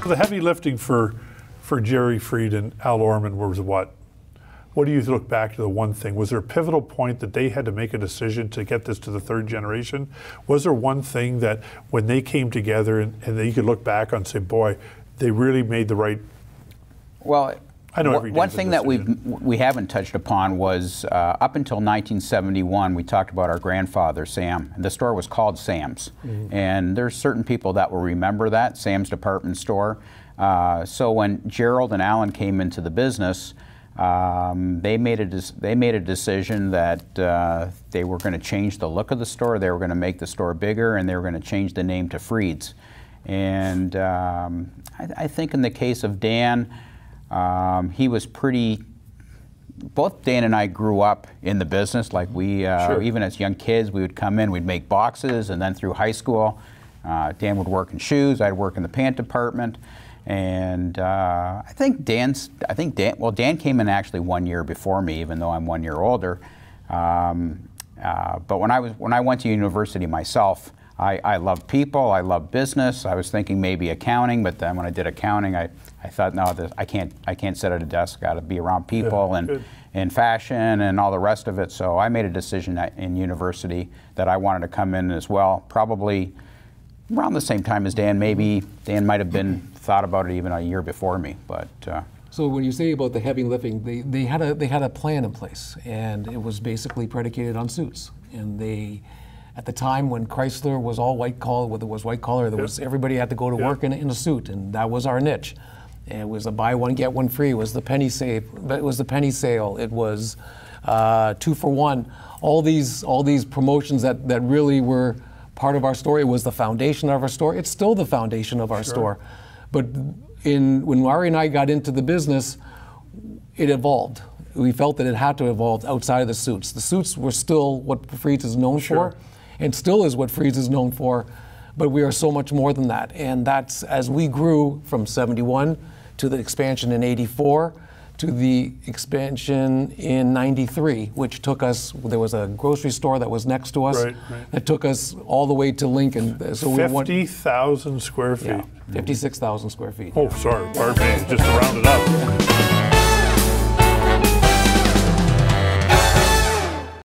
the heavy lifting for Jerry Freed and Al Orman was what? What do you look back to the one thing? Was there a pivotal point that they had to make a decision to get this to the third generation? Was there one thing that when they came together and you could look back on and say, boy, they really made the right... Well, I know every one thing that we haven't touched upon was up until 1971, we talked about our grandfather, Sam. And the store was called Sam's. Mm-hmm. And there's certain people that will remember that, Sam's Department Store. So when Gerald and Alan came into the business, they made a decision that they were going to change the look of the store. They were going to make the store bigger, and they were going to change the name to Freed's. And I think in the case of Dan, he was pretty. Both Dan and I grew up in the business. Like we, sure. Even as young kids, we would come in, we'd make boxes, and then through high school, Dan would work in shoes. I'd work in the pant department. And I think Dan came in actually 1 year before me, even though I'm 1 year older. But when I went to university myself, I love people, I love business. I was thinking maybe accounting, but then when I did accounting, I thought, no, I can't sit at a desk. Got to be around people and fashion and all the rest of it. So I made a decision in university that I wanted to come in as well. Probably around the same time as Dan. Maybe Dan might have been thought about it even a year before me, but. So when you say about the heavy lifting, they had a plan in place, and it was basically predicated on suits. And at the time when Chrysler was all white collar, whether it was white collar, everybody had to go to work in a suit, and that was our niche. And it was a buy one get one free. It was the penny save. It was the penny sale. It was 2 for 1. All these promotions that really were part of our store. It was the foundation of our store. It's still the foundation of our store. But when Mari and I got into the business, it evolved. We felt that it had to evolve outside of the suits. The suits were still what Freed's is known for, and still is what Freed's is known for, but we are so much more than that. And that's, as we grew from 71 to the expansion in 84, to the expansion in 93, which took us, there was a grocery store that was next to us that took us all the way to Lincoln. So 50,000 square feet. Yeah, 56,000 square feet. Oh, sorry, pardon me, just to round it up.